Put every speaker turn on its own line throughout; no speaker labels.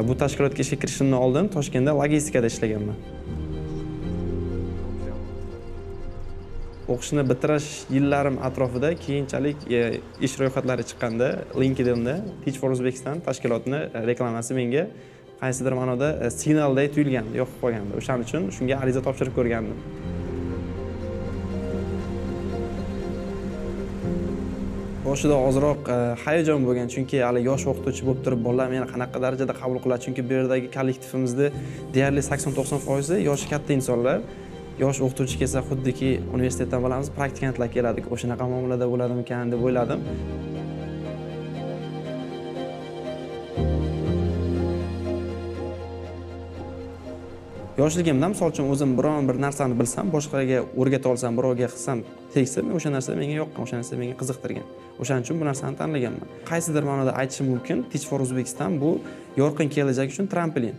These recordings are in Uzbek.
Bu tashkilotga ishga kirishimdan oldin Toshkentda logistikada ishlaganman. O'qishni bitirish yillarim atrofida keyinchalik ish ro'yxatlari chiqqanda LinkedInda Teach for Uzbekistan tashkilotini reklamasi menga qaysidir ma'noda signalday tuyulgandi, yoqib qolgandi. O'shaning uchun shunga ariza topshirib ko'rgandim. Boshida ozroq hayajon bo'lgan, chunki hali yosh o'qituvchi bo'lib turib bolalar meni qanaqa darajada qabul qiladi, chunki bu yerdagi kollektivimizda deyarli 80-90% yoshi katta insonlar. Yosh o'qituvchi kelsa xuddiki universitetdan bilamiz, praktikantlar keladi. O'shanaqa muomalada bo'ladimikan deb o'yladim. Yoshligimda misol uchun o'zim biron bir narsani bilsam, boshqalarga o'rgata olsam, birovga qilsam, tegsa, o'sha narsa menga yoqqan, o'sha narsa menga qiziqtirgan. O'shaning uchun bu narsani tanlaganman. Qaysidir ma'noda aytishim mumkin, Teach for Uzbekistan bu yorqin kelajak uchun trampolin.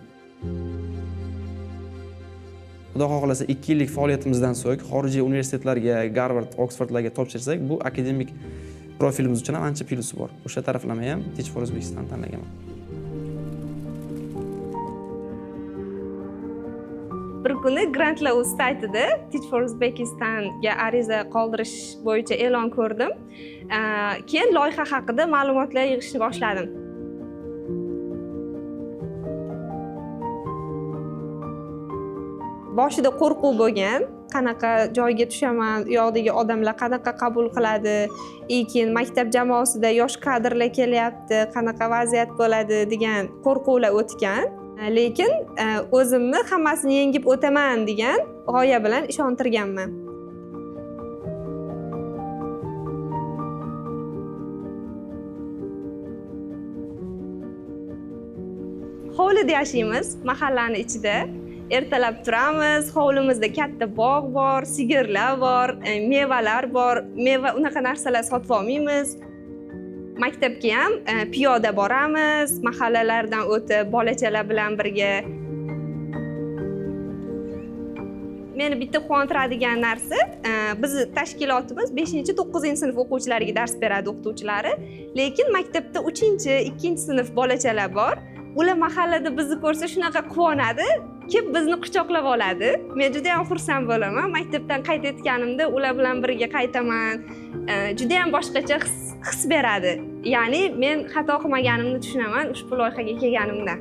Xudo xohlasa 2 yillik faoliyatimizdan so'ng xorijiy universitetlarga, Garvard, Oxfordlarga topshirsak, bu akademik profilimiz uchun ham ancha plyusi bor. O'sha taraflama ham Teach for Uzbekistan tanlaganman.
Bir kuni Grantlar.uz saytida Teach for Uzbekistanga ariza qoldirish bo'yicha e'lon ko'rdim. Keyin loyiha haqida ma'lumotlar yig'ishni boshladim. Boshida qo'rquv bo'lgan, qanaqa joyga tushaman, u yoqdagi odamlar qanaqa qabul qiladi, keyin maktab jamoasida yosh kadrlar kelyapti, qanaqa vaziyat bo'ladi degan qo'rquvlar o'tgan. Lekin o'zimni hammasini yengib o'taman degan g'oya bilan ishontirganman. Hovlida yashaymiz, mahallani ichida. Ertalab turamiz, hovlimizda katta bog' bor, sigirlar bor, mevalar bor. Meva unaqa narsalar sotib olmaymiz. Maktabga ham piyoda boramiz, mahallalardan o'tib, bolachalar bilan birga. Meni bitta quvontiradigan narsa, bizni tashkilotimiz 5-9-sinf o'quvchilariga dars beradi o'qituvchilari, lekin maktabda 3-2-sinf bolachalar bor. Ular mahallada bizni ko'rsa shunaqa quvonadi, kelib bizni quchoqlab oladi. Men juda ham xursand bo'laman. Maktabdan qaytayotganimda ular bilan birga qaytaman. Juda ham boshqacha his beradi. Ya'ni men xato qilmaganimni tushunaman ushbu loyihaga kelganimda.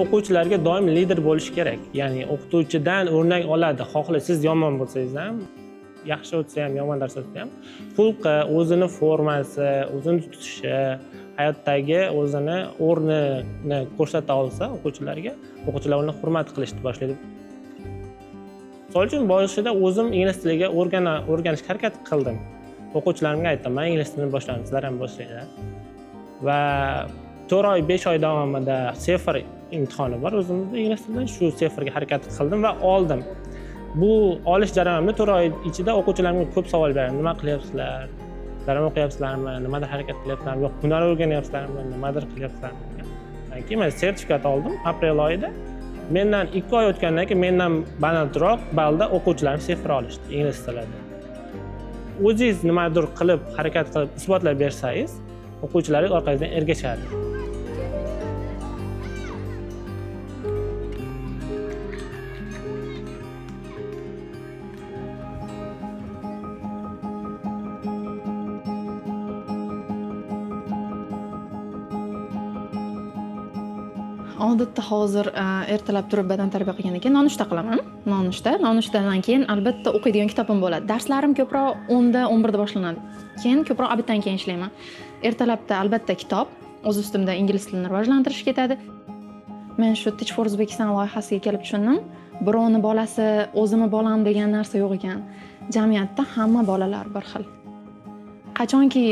O'quvchilarga doim lider bo'lish kerak. Ya'ni o'qituvchidan o'rnak oladi. Xohla siz yomon bo'lsangiz ham, yaxshi o'tsa ham, yomon dars o'tsa ham, xulqi, o'zini formasi, o'zini tutishi, hayotdagi o'zini o'rnini ko'rsata olsa o'quvchilarga, o'quvchilar uni hurmat qilishni boshlaydi. Misol uchun boshida o'zim ingliz tiliga o'rganishga harakat qildim. O'quvchilarimga aytdim, men ingliz tilini boshladim, sizlar ham boshlanglar. Va 4 oy, 5 oy davomida sefir imtihoni bor o'zimizda ingliz tilidan. Shu sefirga harakat qildim va oldim. Bu olish jarayonimda 4 oy ichida o'quvchilarimga ko'p savol berdim. Nima qilyapsizlar? Sizlar o'qiyapsizlarmi? Nimadir harakat qilyapsizlarmi? Yo'q, hunar o'rganyapsizlarmi? Nimadir qilyapsizlarmi? Keyin men sertifikat oldim aprel oyida. Mendan 2 oy o'tgandan keyin mendan balandroq balda o'quvchilarim sefir olishdi ingliz tilida. O'zingiz nimadir qilib, harakat qilib isbotlab bersangiz, o'quvchilaringiz orqangizdan ergashadi.
Odatda hozir ertalab turib badan tarbiya qilgandan keyin nonushta qilaman. Nonushtadan keyin albatta o'qiydigan kitobim bo'ladi. Darslarim ko'proq 10da, 11da boshlanadi. Keyin ko'proq obeddan keyin ishlayman. Ertalabda albatta kitob, o'z ustimda ingliz tilini rivojlantirish ketadi. Men shu Teach for Uzbekistan loyihasiga kelib tushundim. Birovni bolasi o'zimni bolam degan narsa yo'q ekan. Jamiyatda hamma bolalar bir xil. Qachonki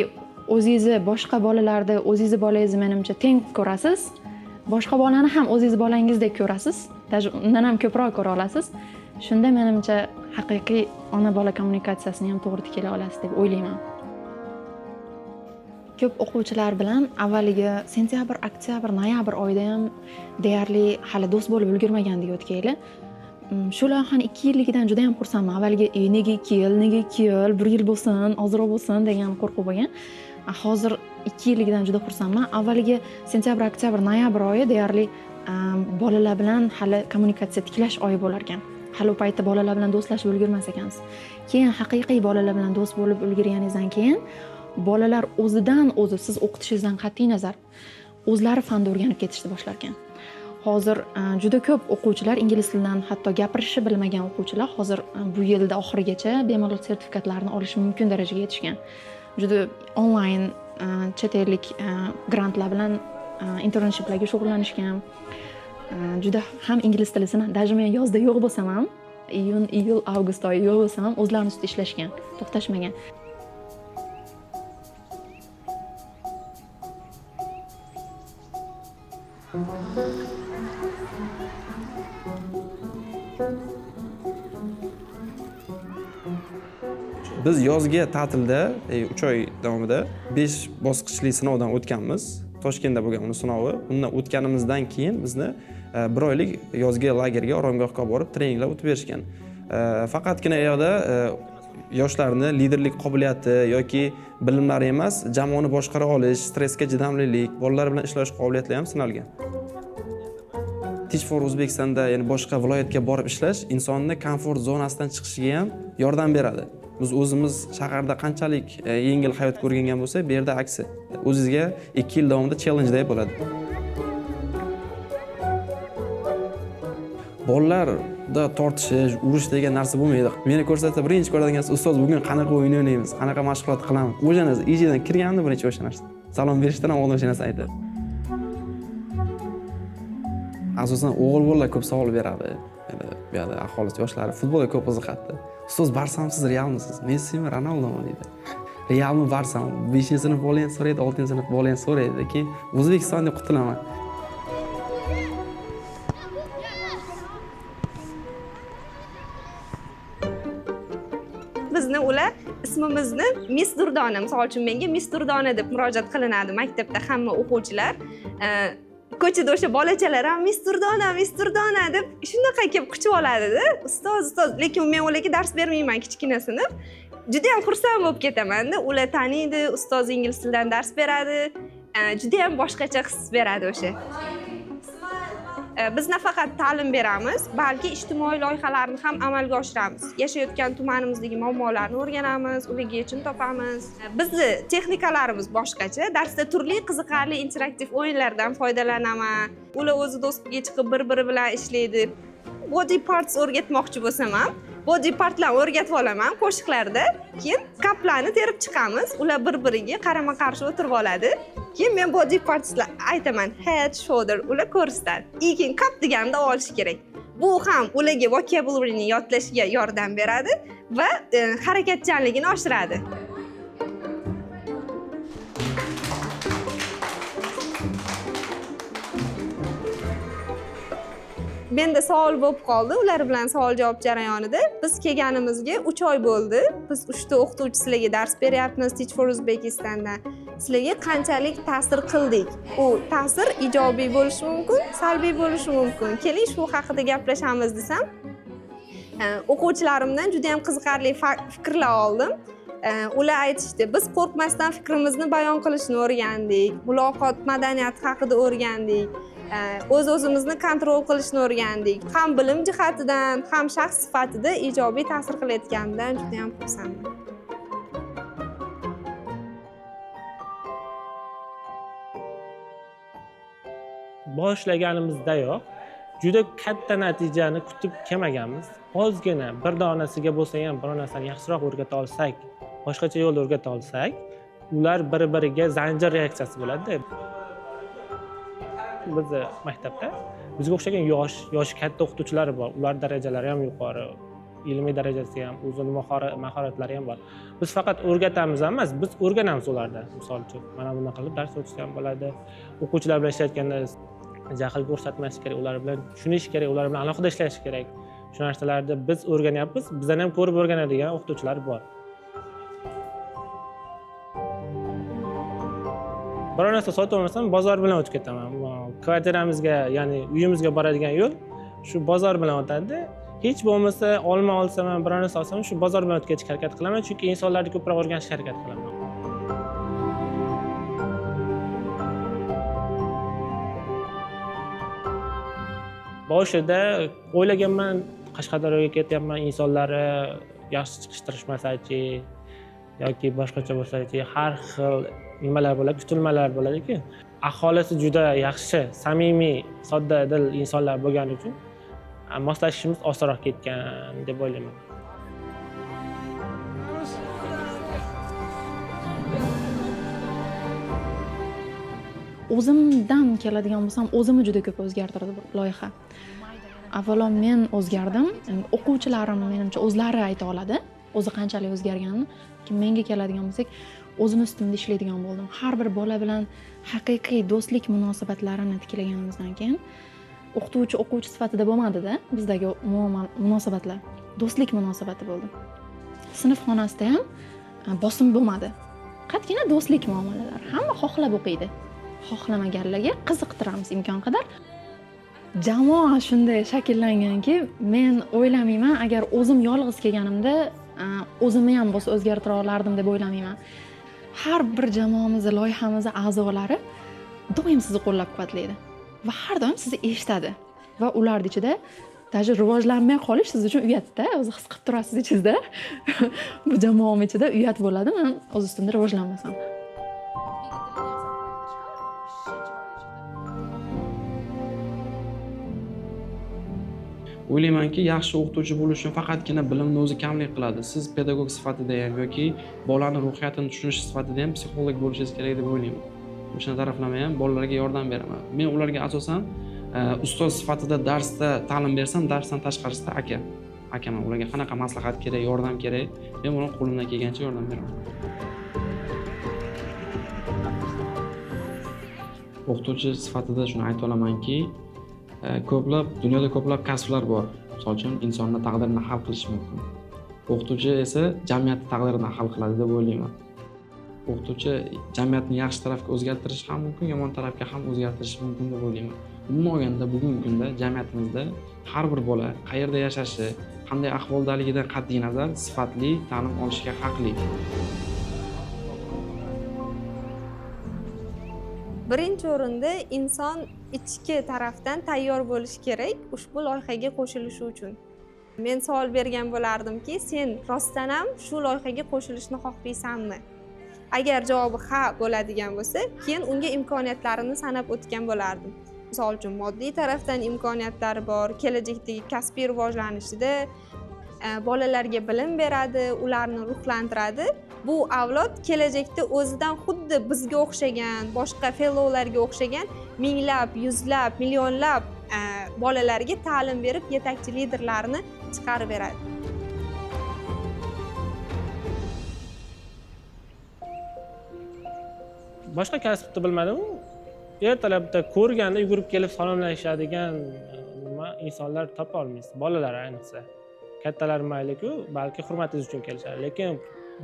o'zingizni boshqa bolalarda o'zingizni bolangizni menimcha teng ko'rasiz, boshqa bolani ham o'zingiz bolangizdek ko'rasiz, undan ham ko'proq ko'ra olasiz. Shunda menimcha haqiqiy ona bola kommunikatsiyasini ham to'g'ri tikila olasiz deb o'ylayman. ko'p o'quvchilar bilan avvaliga sentyabr, oktyabr, noyabr oyida ham deyarli hali do'st bo'lib ulgurmagandik o'tgan yili. Shu loyihani 2 yilligidan juda ham xursandman. Avvaliga nega 2 yil, nega 2 yil, 1 yil bo'lsin, ozroq bo'lsin degan qo'rquv bo'lgan. Hozir 2 yilligidan juda xursandman. Avvaliga sentyabr, oktyabr, noyabr oyi deyarli bolalar bilan hali kommunikatsiya tiklash oyi bo'lar ekan. Hali u paytda bolalar bilan do'stlashib ulgurmas ekansiz. Keyin haqiqiy bolalar bilan do'st bo'lib ulgurganingizdan keyin bolalar o'zidan o'zi siz o'qitishingizdan qat'iy nazar o'zlari fanni o'rganib ketishni boshlar ekan. Hozir juda ko'p o'quvchilar ingliz tilidan hatto gapirishni bilmagan o'quvchilar hozir bu yilda oxirigacha bemalol sertifikatlarni olishi mumkin darajaga yetishgan. Juda onlayn chet ellik grantlar bilan internshiplarga shug'ullanishgan. Juda ham ingliz tilisini даже men yozda yo'q bo'lsam ham, iyun, iyul, avgust oyi yo'q bo'lsam ham o'zlarining ustida ishlashgan, to'xtashmagan.
Biz yozgi ta'tilda 3 oy davomida 5 bosqichli sinovdan o'tganmiz. Toshkentda bo'lgan uni sinovi. Undan o'tganimizdan keyin bizni 1 oylik yozgi lagerga, oromgohga borib treninglar o'tib berishgan. Faqatgina u yerda yoshlarni liderlik qobiliyati yoki bilimlari emas, jamoani boshqara olish, stressga chidamlilik, bolalar bilan ishlash qobiliyatlari ham sinalgan. Teach for Uzbekistonda, ya'ni boshqa viloyatga borib ishlash insonni komfort zonasidan chiqishiga ham yordam beradi. Biz o'zimiz shaharda qanchalik yengil hayot ko'rgan bo'lsak, bu yerda aksi. O'zingizga 2 yil davomida challenge deb bo'ladi. Bolalarda tortishish, urush degan narsa bo'lmaydi. Meni ko'rsatsa birinchi ko'radigan ustoz bugun qanaqa o'yin o'ynaymiz, qanaqa mashg'ulot qilamiz. O'shani ichidan kirganda birinchi o'sha narsa. Salom berishdan ham oldin o'sha narsa aytadi. Asosan o'g'il bolalar ko'p savol beradi. Bu yerda aholi yoshlari futbolga ko'p qiziqadi. Ustoz Barsamsiz, Realmisiz? Messimi, Ronaldomi deydi. Realmi, Barsami? 5-sinf bola ham so'raydi, 6-sinf bola ham so'raydi. Keyin O'zbekistonda qutulaman.
Bizni ular ismimizni Miss Durdona, misol uchun menga Miss Durdona deb murojaat qilinadi maktabda hamma o'quvchilar. Ko'chada o'sha bolachalar ham Miss Durdona deb shunaqa kelib quchib oladi-da. Ustoz, lekin men ularga dars bermayman kichkina sinf. Juda ham xursand bo'lib ketaman-da. Ular taniydi, ustoz ingliz tilidan dars beradi. Juda ham boshqacha his beradi o'sha. Biz nafaqat ta'lim beramiz, balki ijtimoiy loyihalarni ham amalga oshiramiz. Yashayotgan tumanimizdagi muammolarni o'rganamiz, ularga yechim topamiz. Bizning texnikalarimiz boshqacha. Darsda turli qiziqarli interaktiv o'yinlardan foydalanaman. Ular o'zi do'stga chiqib bir-biri bilan ishlaydi. Body parts o'rgatmoqchi bo'lsam ham, body partlarni o'rgatib olaman qo'shiqlarda. Keyin kaplarni terib chiqamiz. Ular bir-biriga qarama-qarshi o'tirib oladi. Keyin men body partslar aytaman, head, shoulder, ular ko'rsatadi. Keyin kap deganda olish kerak. Bu ham ularga vocabulary'ni yodlashiga yordam beradi va harakatchanligini oshiradi. Menda savol bo'lib qoldi, ular bilan savol-javob jarayonida. Biz kelganimizga 3 oy bo'ldi. Biz 3 ta o'qituvchi sizlarga dars beryapmiz Teach for Uzbekistondan. Sizlarga qanchalik ta'sir qildik? U ta'sir ijobiy bo'lishi mumkin, salbiy bo'lishi mumkin. Keling, shu haqida gaplashamiz desam, o'quvchilarimdan juda ham qiziqarli fikrlar oldim. Ular aytishdi, biz qo'rqmasdan fikrimizni bayon qilishni o'rgandik, muloqot madaniyati haqida o'rgandik. O'z-o'zimizni kontrol qilishni o'rgandik. Ham bilim jihatidan, ham shaxs sifatida ijobiy ta'sir qilayotganidan juda ham xursandman.
Boshlaganimizdayoq juda katta natijani kutib kelmaganmiz. Ozgina bir donasiga bo'lsa ham bir narsani yaxshiroq o'rgata olsak, boshqacha yo'lda o'rgata olsak, ular bir-biriga zanjir reaksiyasi bo'ladi. Bizni maktabda bizga o'xshagan yoshi katta o'qituvchilar bor. Ular darajalari ham yuqori, ilmiy darajasi ham, o'zini mahoratlari ham bor. Biz faqat o'rgatamiz emas, biz o'rganamiz ulardan. Misol uchun, mana bunday qilib dars o'tishsa ham bo'ladi. O'quvchilar bilan ishlayotganda jahl ko'rsatmash kerak, ular bilan tushunish kerak, ular bilan alohida ishlash kerak. Shu narsalarni biz o'rganyapmiz, bizdan ham ko'rib o'rganadigan o'qituvchilar bor. biror narsa sotib olmasam bozor bilan o'tib ketaman. Kvartiramizga, ya'ni uyimizga boradigan yo'l shu bozor bilan o'tadi. Hech bo'lmasa olma olsam ham, biror narsa olsam shu bozor bilan o'tkazishga harakat qilaman, chunki insonlarni ko'proq o'rganishga harakat qilaman. Boshida o'ylaganman, Qashqadaryoga ketyapman, insonlari yaxshi chiqishtirishmasachi yoki boshqacha bo'lsachi, har xil nimalar bo'ladi, kutilmalar bo'ladi-ku. Aholisi juda yaxshi, samimiy, soddadil insonlar bo'lgani uchun moslashishimiz osonroq ketgan deb o'ylayman.
O'zimdan keladigan bo'lsam, o'zimni juda ko'p o'zgartirdi bu loyiha. Avvalo men o'zgardim. O'quvchilarim menimcha o'zlari ayta oladi, o'zi qanchalik o'zgarganini. Menga keladigan bo'lsak, o'zim ustimda ishlaydigan bo'ldim. Har bir bola bilan haqiqiy do'stlik munosabatlarini tiklaganimizdan keyin o'qituvchi sifatida bo'lmadi-da, bizdagi munosabatlar do'stlik munosabati bo'ldi. Sinf xonasida ham bosim bo'lmadi. Qatgina do'stlik muomalalari. Hamma xohlab o'qiydi. Xohlamaganlarga qiziqtiramiz imkon qadar. Jamoa shunday shakllanganki, men o'ylamayman, agar o'zim yolg'iz kelganimda o'zimni ham bo'lsa o'zgartira olardim deb o'ylamayman. Har bir jamoamizning, loyihamizning a'zolari doim sizni qo'llab-quvvatlaydi va har doim sizni eshitadi va ular ichida даже rivojlanmay qolish siz uchun uyatda, o'zi his qilib turasiz ichingizda. Bu jamoam ichida uyat bo'ladi, men o'z ustimda rivojlanmasam.
O'ylaymanki, yaxshi o'qituvchi bo'lish uchun faqatgina bilimni o'zi kamlik qiladi. Siz pedagog sifatida ham yoki bolani ruhiyatini tushunish sifatida ham psixolog bo'lishingiz kerak deb o'ylayman. O'sha taraflama ham bolalarga yordam beraman. Men ularga asosan ustoz sifatida darsda ta'lim bersam, darsdan tashqarisida akaman. Ularga qanaqa maslahat kerak, yordam kerak, men buni qo'limdan kelgancha yordam beraman. O'qituvchi sifatida shuni ayta olamanki, dunyoda ko'plab kasblar bor. Misol uchun insonning taqdirini hal qilish mumkin. O'qituvchi esa jamiyatning taqdirini hal qiladi deb o'ylayman. O'qituvchi jamiyatni yaxshi tarafga o'zgartirish ham mumkin, yomon tarafga ham o'zgartirish mumkin deb o'ylayman. Umuman olganda bugungi kunda jamiyatimizda har bir bola qayerda yashashi, qanday ahvoldaligidan qat'iy nazar sifatli ta'lim olishga haqli.
Birinchi o'rinda inson ichki tarafdan tayyor bo'lishi kerak ushbu loyihaga qo'shilishi uchun. Men savol bergan bo'lardimki, sen rostdan ham shu loyihaga qo'shilishni xohlaysanmi? Agar javobi ha bo'ladigan bo'lsa, keyin unga imkoniyatlarini sanab o'tgan bo'lardim. Misol uchun moddiy tarafdan imkoniyatlari bor, kelajakdagi kasbiy rivojlanishida bolalarga bilim beradi, ularni ruhlantiradi. Bu avlod kelajakda o'zidan xuddi bizga o'xshagan, boshqa fellowlarga o'xshagan minglab, yuzlab, millionlab bolalarga ta'lim berib, yetakchi liderlarni chiqarib beradi.
Boshqa kasbni bilmadim. Ertalabda ko'rganda yugurib kelib salomlashadigan insonlar topa olmaysiz. Bolalar ayniqsa. Kattalar mayli-ku, balki hurmatingiz uchun kelishadi, lekin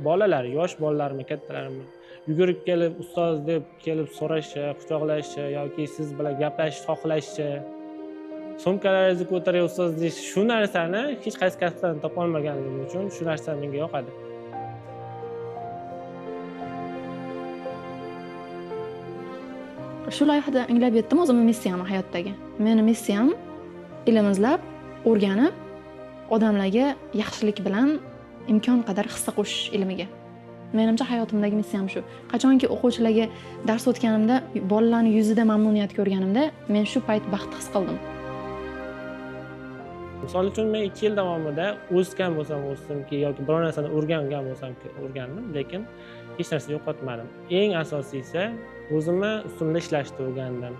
bolalar, yosh bolalarmi, kattalarmi yugurib kelib ustoz deb kelib so'rashi, quchoqlashi yoki siz bilan gaplashishni xohlashi, sumkalaringizni ko'tarib ustoz deyish, shu narsani hech qaysi kasbdan topa olmaganim uchun shu narsa menga yoqadi.
Shu loyihada anglab yetdim o'zimning missiyam hayotdagi. Meni missiyam ilm izlab, o'rganib, odamlarga yaxshilik bilan imkon qadar hissa qo'shish ilmiga. Menimcha hayotimdagi missiyam shu. Qachonki o'quvchilarga dars o'tganimda, bolalarning yuzida mamnuniyat ko'rganimda, men shu payt baxt his qildim.
Misol uchun men 2 yil davomida o'sgan bo'lsam o'sdimki yoki biror narsani o'rgangan bo'lsam o'rgandim, lekin hech narsa yo'qotmadim. Eng asosiysi o'zimni ustimda ishlashni o'rgandim.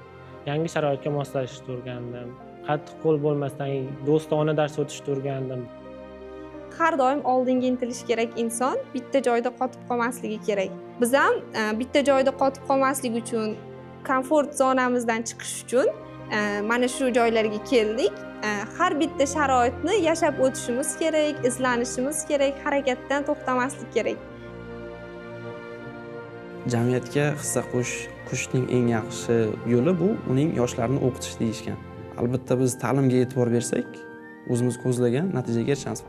Yangi sharoitga moslashishni o'rgandim. Qattiq qo'l bo'lmasdan do'stona dars o'tishni o'rgandim.
Har doim oldinga intilish kerak inson, bitta joyda qotib qolmasligi kerak. Biz ham bitta joyda qotib qolmaslik uchun, komfort zonamizdan chiqish uchun mana shu joylarga keldik. Har bitta sharoitni yashab o'tishimiz kerak, izlanishimiz kerak, harakatdan to'xtamaslik kerak.
Jamiyatga hissa qo'shish kurishning eng yaxshi yo'li bu uning yoshlarni o'qitish deyishgan. Albatta biz ta'limga e'tibor bersak, o'zimiz ko'zlagan natijaga erishamiz.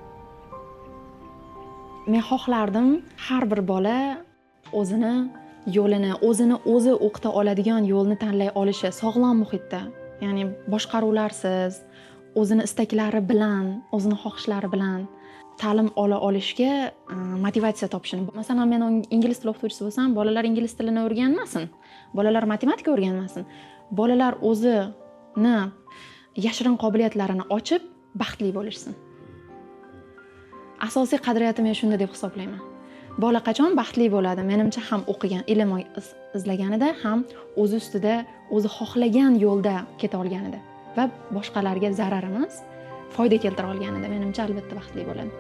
Men xohlardim har bir bola o'zini yo'lini, o'zi o'qita oladigan yo'lni tanlay olishi sog'lom muhitda, ya'ni boshqaruvlarsiz, o'zini istaklari bilan, o'zini xohishlari bilan ta'lim ola olishga motivatsiya topishini. Masalan, men ingliz tili o'qituvchisi bo'lsam, bolalar ingliz tilini o'rganmasin, bolalar matematika o'rganmasin. Bolalar o'zini yashirin qobiliyatlarini ochib, baxtli bo'lishsin. Asosiy qadriyatim men shunda deb hisoblayman. Bola qachon baxtli bo'ladi? Menimcha ham o'qigan, ilm izlaganida, ham o'zi ustida, o'zi xohlagan yo'lda keta olganida va boshqalarga zarar emas, foyda keltira olganida menimcha albatta baxtli bo'ladi.